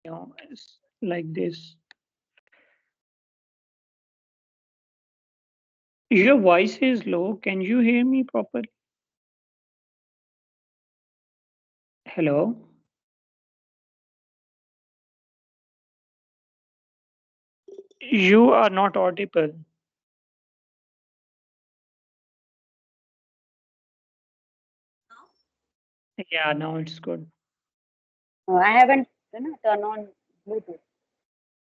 It's like this. Your voice is low. Can you hear me properly? Hello? You are not audible. Yeah, now it's good. I haven't turned on Bluetooth.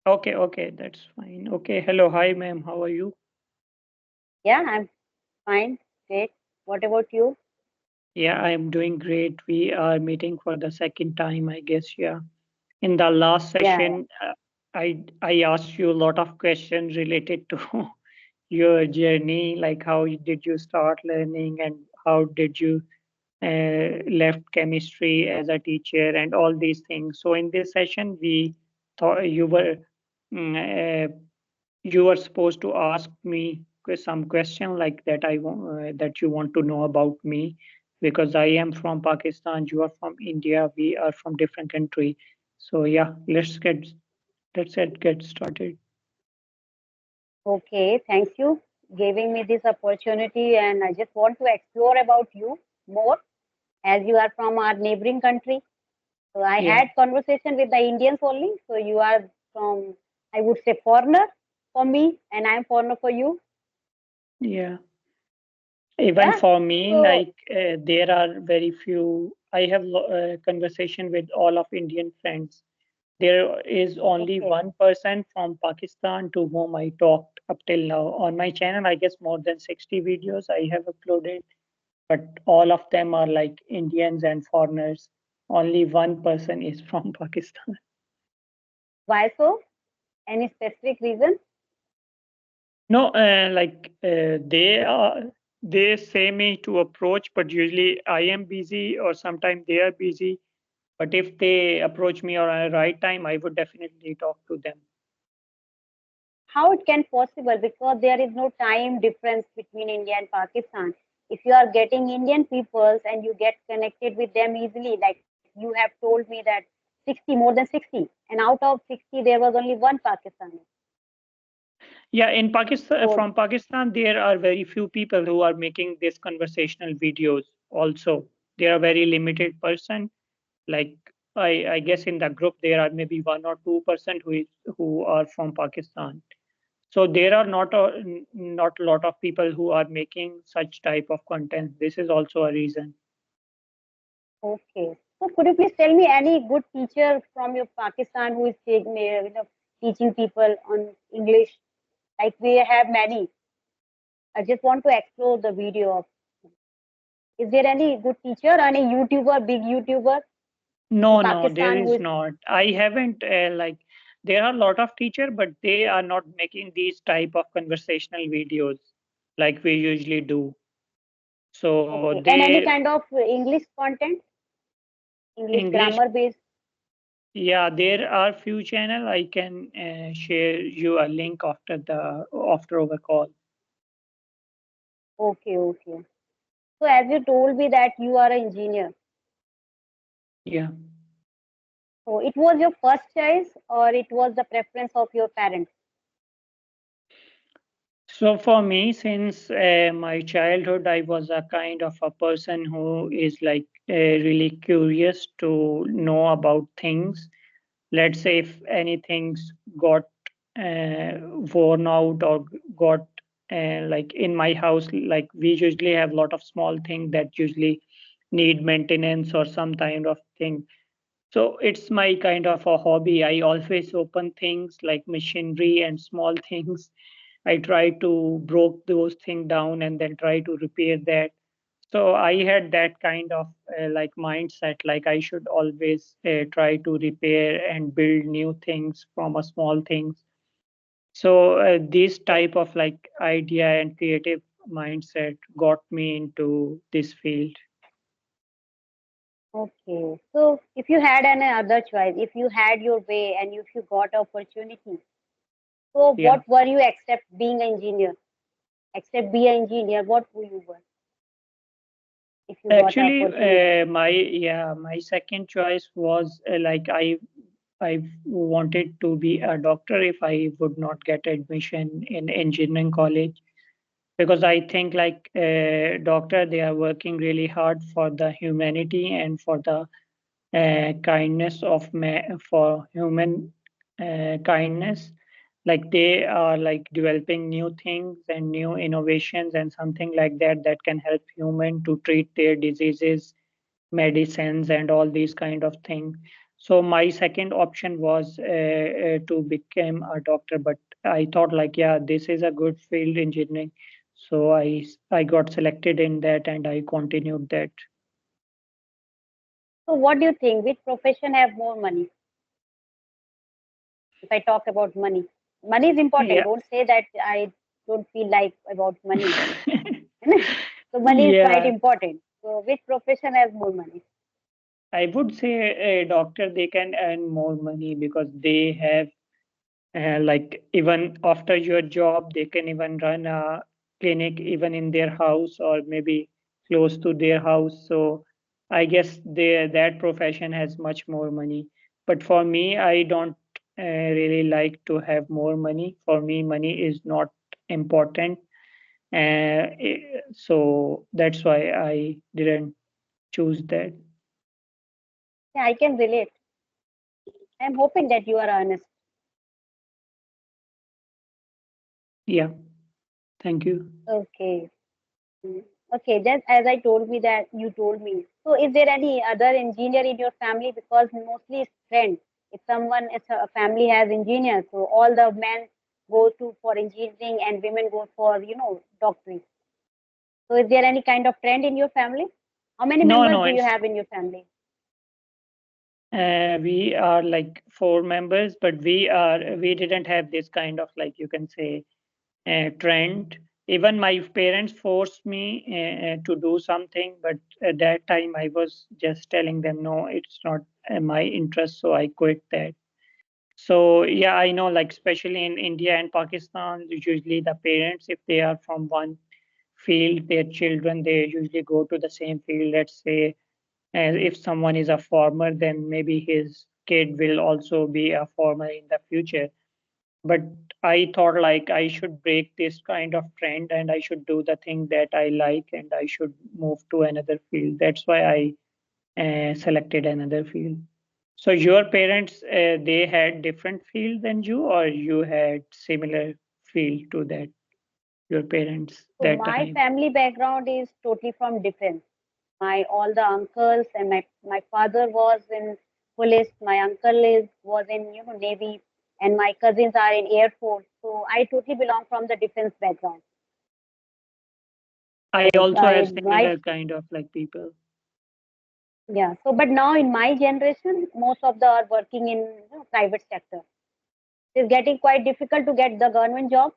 Okay, okay, that's fine. Okay, hello, hi, ma'am. How are you? Yeah, I'm fine. Great. What about you? Yeah, I'm doing great. We are meeting for the second time, I guess. Yeah. In the last Yeah, session, I asked you a lot of questions related to your journey, like how did you start learning and how did you left chemistry as a teacher and all these things. So in this session, we thought mm, uh, you were supposed to ask me some question like that that you want to know about me because I am from Pakistan, you are from India, we are from different country. So yeah, let's get started. okay. Thank you giving me this opportunity, and I just want to explore about you more as you are from our neighboring country. So I Yeah, had conversation with the Indians only. So you are from, I would say, foreigner for me, and I'm foreigner for you. yeah. Even Yeah. for me, So like there are very few. I have conversation with all of Indian friends. There is only okay. one person from Pakistan to whom I talked up till now. On my channel, I guess more than 60 videos I have uploaded, but all of them are like Indians and foreigners. Only one person is from Pakistan. Why so? Any specific reason? No, they say me to approach, but usually I am busy or sometimes they are busy. But if they approach me or at the right time, I would definitely talk to them. How it can possible? Because there is no time difference between India and Pakistan. If you are getting Indian peoples and you get connected with them easily, like you have told me that 60, more than 60, and out of 60 there was only one Pakistani. Yeah, in Pakistan, So from Pakistan, there are very few people who are making this conversational videos. Also, there are very limited person. Like I guess in the group there are maybe 1 or 2% who are from Pakistan. So there are not a lot of people who are making such type of content. This is also a reason. okay. So could you please tell me any good teacher from your Pakistan who is teaching people on English? Like we have many. I just want to explore the video of. Is there any good teacher, any YouTuber, big YouTuber in No, no, there Pakistan who is is not. I haven't like there are a lot of teacher, but they are not making these type of conversational videos like we usually do. So okay? And any they kind of English content, English English, grammar based. yeah, there are few channel. I can share you a link after our call. Okay, okay. So as you told me that you are an engineer, Yeah. so it was your first choice or it was the preference of your parents? So for me, since my childhood, I was a kind of a person who is like really curious to know about things. Let's say if anything's got worn out or got like in my house, like we usually have a lot of small things that usually need maintenance or some kind of thing. So it's my kind of a hobby. I always open things like machinery and small things. I try to broke those things down and then try to repair that. So I had that kind of like mindset, like I should always try to repair and build new things from a small things. So this type of like idea and creative mindset got me into this field. Okay. So if you had any other choice, if you had your way and if you got opportunity, so Yeah. what were you except being an engineer? Except be an engineer, what would you were if you got Actually, opportunity? my second choice was like I wanted to be a doctor if I would not get admission in engineering college, because I think like doctor, they are working really hard for the humanity and for the kindness of for human kindness. Like they are like developing new things and new innovations and something like that that can help human to treat their diseases, medicines, and all these kind of things. So my second option was to become a doctor, but I thought like, yeah, this is a good field, engineering. So I got selected in that and I continued that. So what do you think? Which profession have more money? If I talk about money, money is important. Yeah. Don't say that I don't feel like about money. So money is quite Yeah, important. So which profession has more money? I would say a doctor, they can earn more money because they have like even after your job, they can even run a clinic even in their house or maybe close to their house. So I guess that profession has much more money. But for me, I don't really like to have more money. For me, money is not important. So that's why I didn't choose that. Yeah, I can relate. I'm hoping that you are honest. Yeah, thank you. Okay. Mm. Okay, just as I told me that you told me. So is there any other engineer in your family? Because mostly it's friends. If someone, if a family has engineers, so all the men go to for engineering and women go for, doctorate. So is there any kind of trend in your family? How many No, members no, do you it's have in your family? we are like four members, but we didn't have this kind of like you can say trend. Even my parents forced me to do something, but at that time I was just telling them no, it's not my interest, so I quit that. So yeah, I know like especially in India and Pakistan, usually the parents, if they are from one field, their children they usually go to the same field. Let's say and if someone is a farmer, then maybe his kid will also be a farmer in the future. But I thought like I should break this kind of trend and I should do the thing that I like and I should move to another field. That's why I selected another field. So your parents, they had different field than you, or you had similar field to that, your parents So that my time? family background is totally from different. My all the uncles and my father was in police. My uncle is was in navy, and my cousins are in air force. So I totally belong from the defense background. I So also have I my similar kind of like people. yeah. So but now in my generation, most of the are working in private sector. It's getting quite difficult to get the government job.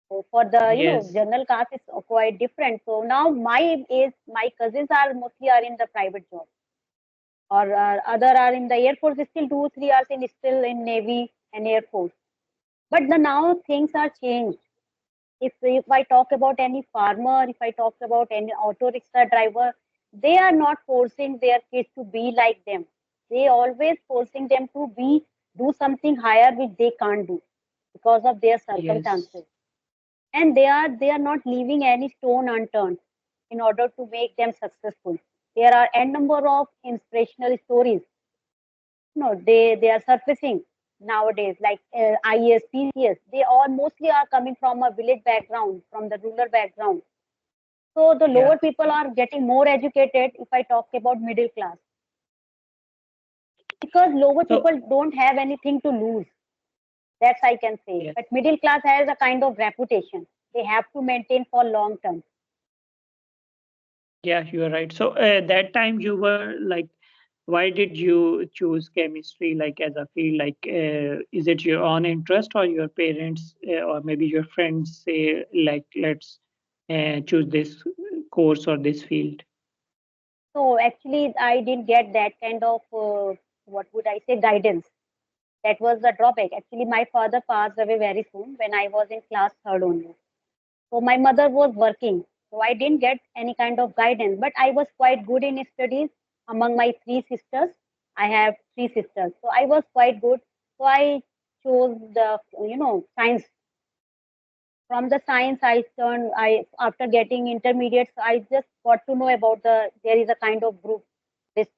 So for the Yes. general caste, it's quite different. So now my age, my cousins are mostly are in the private job, or other are in the air force. Still 2 3 hours in still in navy and air force. But the now things are changed. If I talk about any farmer, if I talk about any auto rickshaw driver, they are not forcing their kids to be like them. They always forcing them to be do something higher which they can't do because of their Yes. circumstances, and they are not leaving any stone unturned in order to make them successful. There are n number of inspirational stories. They are surfacing nowadays, like IAS, PCS. They all mostly are coming from a village background, from the rural background. So the Yeah. lower people are getting more educated. If I talk about middle class, because lower So people don't have anything to lose. That's I can say. yeah, But middle class has a kind of reputation. They have to maintain for long term. yeah, you are right. So that time you were like, why did you choose chemistry like as a field? Like, is it your own interest or your parents or maybe your friends say like, let's choose this course or this field? So actually, I didn't get that kind of what would I say guidance. That was the drawback. Actually, my father passed away very soon when I was in class third only. So my mother was working. So I didn't get any kind of guidance, but I was quite good in studies among my three sisters. I have three sisters, so I was quite good. So I chose the science. From the science, I turned. I after getting intermediates, I just got to know about there is a kind of group this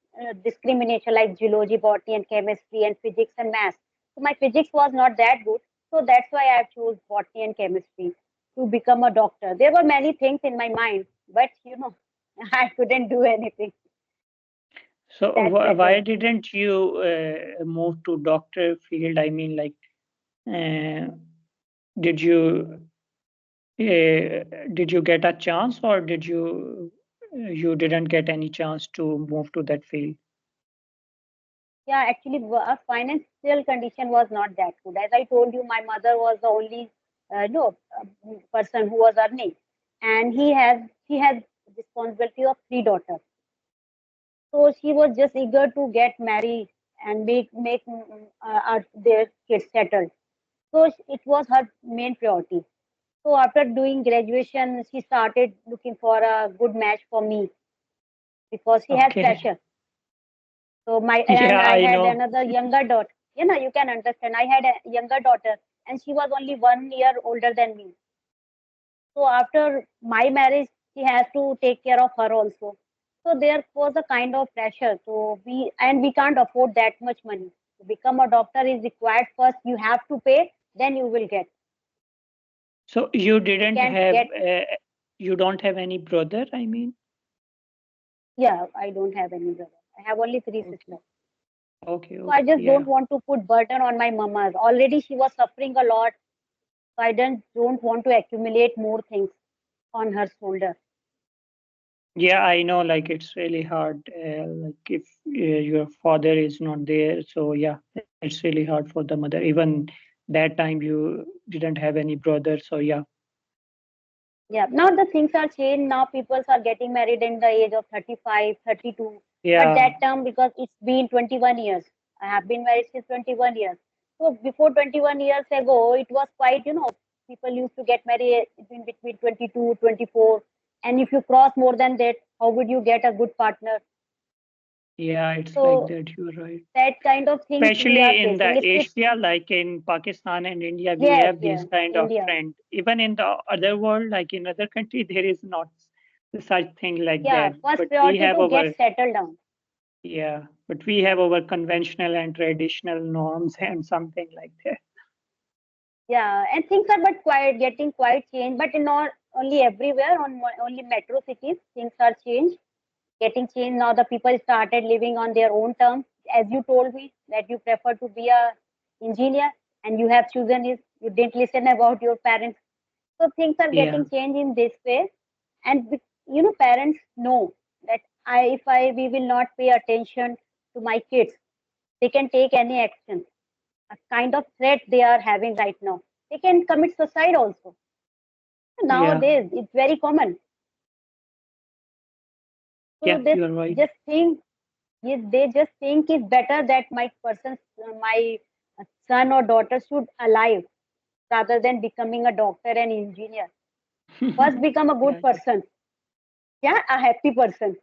discrimination like geology, botany, and chemistry, and physics and math. So my physics was not that good, so that's why I chose botany and chemistry to become a doctor. There were many things in my mind, but I couldn't do anything. So That's why better. didn't you move to doctor field? I mean, like, uh, did you did you get a chance, or you didn't get any chance to move to that field? Yeah, actually, our financial condition was not that good. As I told you, my mother was the only no person who was earning, and she has responsibility of three daughters. So she was just eager to get married and make their kids settled. So it was her main priority. So after doing graduation, she started looking for a good match for me because she has Okay. pressure. So Yeah, I I had know. another younger daughter. You can understand. I had a younger daughter, and she was only 1 year older than me. So after my marriage, she has to take care of her also. So there was a kind of pressure. So we can't afford that much money. To become a doctor is required first. You have to pay, then you will get. So you You didn't can't have get. you don't have any brother, I mean? Yeah, I don't have any brother. I have only three Okay. sisters. Okay, So I okay. just Yeah. don't want to put burden on my mama. Already she was suffering a lot. So I don't want to accumulate more things on her shoulder. Yeah, I know, like it's really hard. Like if your father is not there, so yeah, it's really hard for the mother. Even that time you didn't have any brother, so yeah. Yeah, now the things are changed. Now people are getting married in the age of 35, 32. But Yeah, that term, because it's been 21 years. I have been married since 21 years. So before 21 years ago, it was quite, people used to get married in between 22, 24. And if you cross more than that, how would you get a good partner? yeah, it's like So that. You're right. that kind of things we are Especially in facing. the It's Asia, like in Pakistan and India, we yes, have yeah, these kind of India. trend. Even in the other world, like in other country, there is not such thing like Yeah, that. first But we priority have to get our settled down. yeah, but we have our conventional and traditional norms and something like that. Yeah, and things are but quite getting quite changed, but not only everywhere, only metro cities, things are changed, getting changed. Now the people started living on their own terms. As you told me that you prefer to be a engineer and you have chosen it, you didn't listen about your parents. So things are Yeah, getting changed in this way. And parents know that if we will not pay attention to my kids, they can take any action, a kind of threat they are having right now. They can commit suicide also. yeah, Nowadays, it's very common. So yeah, they you're right. just think, yes, they just think it's better that my son or daughter should alive rather than becoming a doctor and engineer. First, become a good Yeah, person. Yeah, a happy person.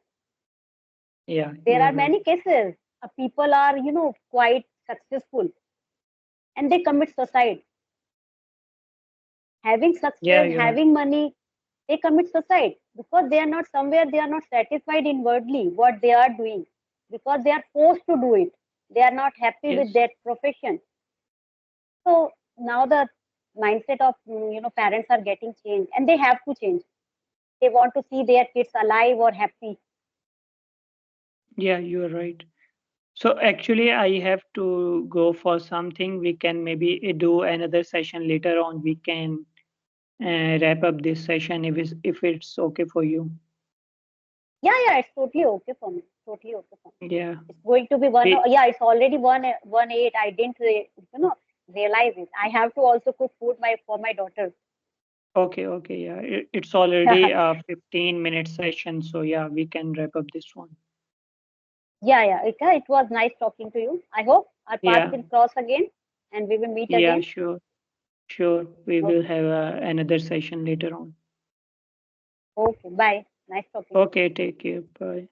yeah, There you're are right. many cases. People are, quite successful and they commit suicide. Having Yeah, success, you're right. having money, they commit suicide because they are not somewhere, they are not satisfied inwardly what they are doing because they are forced to do it. They are not happy with Yes. that profession. So now the mindset of parents are getting changed and they have to change. They want to see their kids alive or happy. Yeah, you're right. So actually, I have to go for something. We can maybe do another session later on. We can wrap up this session if it's okay for you. Yeah, it's totally okay for me. Totally okay for me. Yeah. It's going to be one. We, Yeah, it's already 1:08. I didn't realize it. I have to also cook food for my daughter. okay, okay. Yeah. It's already a 15-minute session. So yeah, we can wrap up this one. Yeah. It was nice talking to you. I hope our paths Yeah. will cross again and we will meet Yeah, again. sure. Sure. We will Okay. have another session later on. Okay. Bye. Nice talking to you. Okay. Take care. Bye.